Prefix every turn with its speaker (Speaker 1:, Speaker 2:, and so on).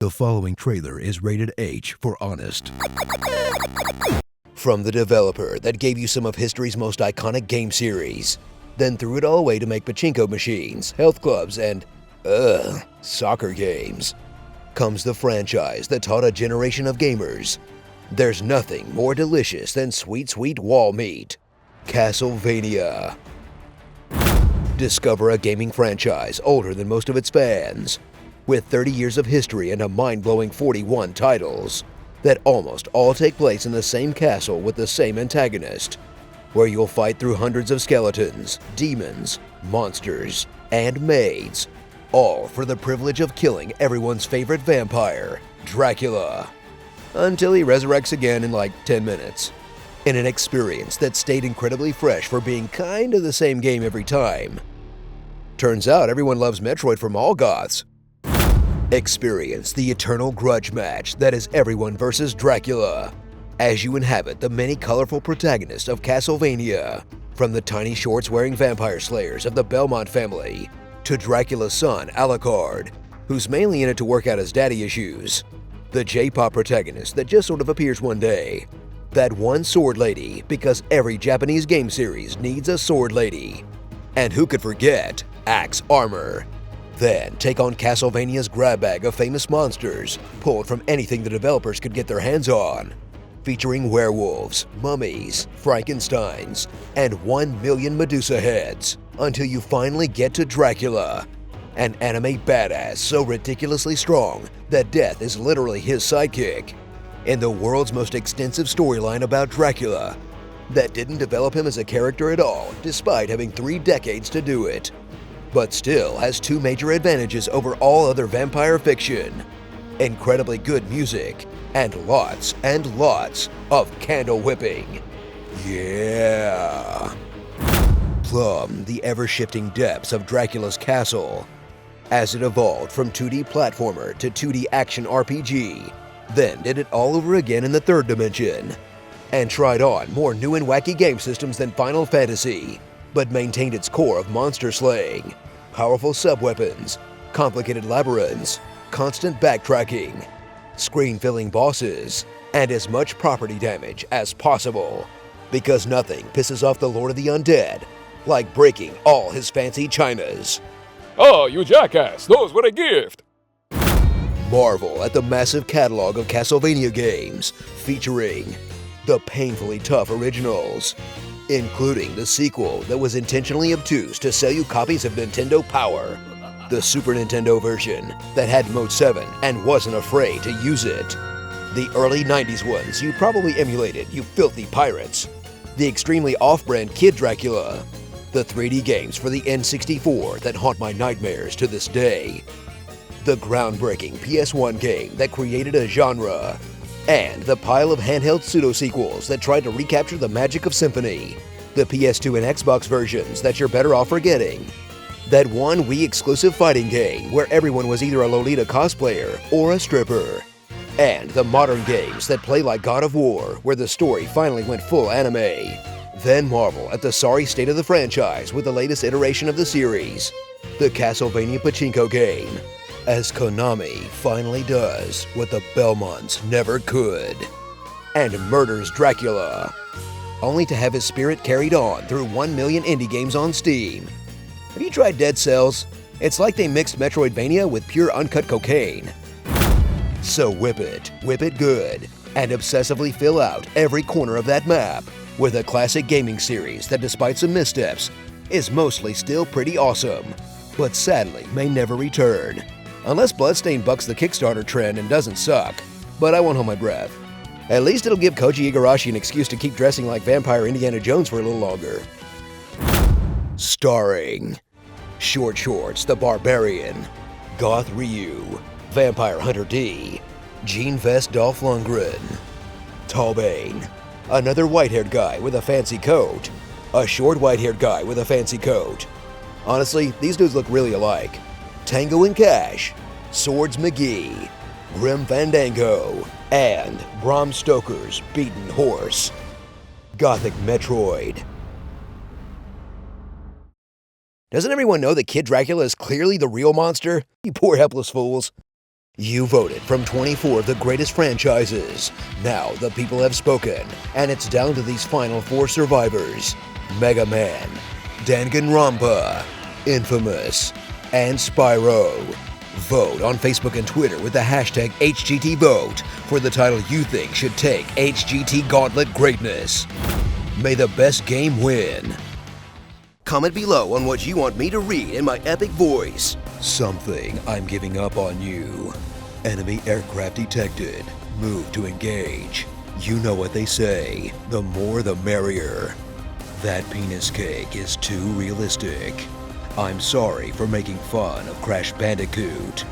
Speaker 1: The following trailer is rated H for honest. From the developer that gave you some of history's most iconic game series, then threw it all away to make pachinko machines, health clubs, and, soccer games, comes the franchise that taught a generation of gamers there's nothing more delicious than sweet, sweet wall meat. Castlevania. Discover a gaming franchise older than most of its fans, with 30 years of history and a mind-blowing 41 titles that almost all take place in the same castle with the same antagonist, where you'll fight through hundreds of skeletons, demons, monsters, and maids, all for the privilege of killing everyone's favorite vampire, Dracula, until he resurrects again in like 10 minutes. In an experience that stayed incredibly fresh for being kind of the same game every time. Turns out everyone loves Metroid from all goths. Experience the eternal grudge match that is everyone versus Dracula, as you inhabit the many colorful protagonists of Castlevania, from the tiny shorts-wearing vampire slayers of the Belmont family, to Dracula's son, Alucard, who's mainly in it to work out his daddy issues, the J-pop protagonist that just sort of appears one day, that one sword lady, because every Japanese game series needs a sword lady. And who could forget Axe Armor? Then take on Castlevania's grab bag of famous monsters, pulled from anything the developers could get their hands on, featuring werewolves, mummies, Frankensteins, and 1 million Medusa heads, until you finally get to Dracula, an anime badass so ridiculously strong that death is literally his sidekick, in the world's most extensive storyline about Dracula that didn't develop him as a character at all, despite having 3 decades to do it, but still has 2 major advantages over all other vampire fiction: incredibly good music and lots of candle whipping. Yeah! Plumb the ever-shifting depths of Dracula's castle as it evolved from 2D platformer to 2D action RPG, then did it all over again in the 3rd dimension, and tried on more new and wacky game systems than Final Fantasy, but maintained its core of monster slaying, powerful sub-weapons, complicated labyrinths, constant backtracking, screen-filling bosses, and as much property damage as possible, because nothing pisses off the Lord of the Undead like breaking all his fancy chinas.
Speaker 2: Oh, you jackass, those were a gift!
Speaker 1: Marvel at the massive catalog of Castlevania games featuring the painfully tough originals, including the sequel that was intentionally obtuse to sell you copies of Nintendo Power, the Super Nintendo version that had Mode 7 and wasn't afraid to use it, the early 90s ones you probably emulated, you filthy pirates, the extremely off-brand Kid Dracula, the 3D games for the N64 that haunt my nightmares to this day, the groundbreaking PS1 game that created a genre, and the pile of handheld pseudo-sequels that tried to recapture the magic of Symphony, the PS2 and Xbox versions that you're better off forgetting, that one Wii-exclusive fighting game where everyone was either a Lolita cosplayer or a stripper, and the modern games that play like God of War where the story finally went full anime. Then marvel at the sorry state of the franchise with the latest iteration of the series, the Castlevania Pachinko game, as Konami finally does what the Belmonts never could, and murders Dracula, only to have his spirit carried on through 1 million indie games on Steam. Have you tried Dead Cells? It's like they mixed Metroidvania with pure uncut cocaine. So whip it good, and obsessively fill out every corner of that map with a classic gaming series that, despite some missteps, is mostly still pretty awesome, but sadly may never return. Unless Bloodstained bucks the Kickstarter trend and doesn't suck, but I won't hold my breath. At least it'll give Koji Igarashi an excuse to keep dressing like vampire Indiana Jones for a little longer. Starring Short Shorts the Barbarian, Goth Ryu, Vampire Hunter D, Gene Vest Dolph Lundgren, Talbane, another white-haired guy with a fancy coat, a short white-haired guy with a fancy coat. Honestly, these dudes look really alike. Tango and Cash, Swords McGee, Grim Fandango, and Bram Stoker's Beaten Horse. Gothic Metroid. Doesn't everyone know that Kid Dracula is clearly the real monster? You poor helpless fools. You voted from 24 of the greatest franchises. Now the people have spoken, and it's down to these final 4 survivors: Mega Man, Danganronpa, Infamous, and Spyro. Vote on Facebook and Twitter with the hashtag HGTVote for the title you think should take HGT Gauntlet Greatness. May the best game win. Comment below on what you want me to read in my epic voice. Something I'm giving up on you. Enemy aircraft detected. Move to engage. You know what they say. The more the merrier. That penis cake is too realistic. I'm sorry for making fun of Crash Bandicoot.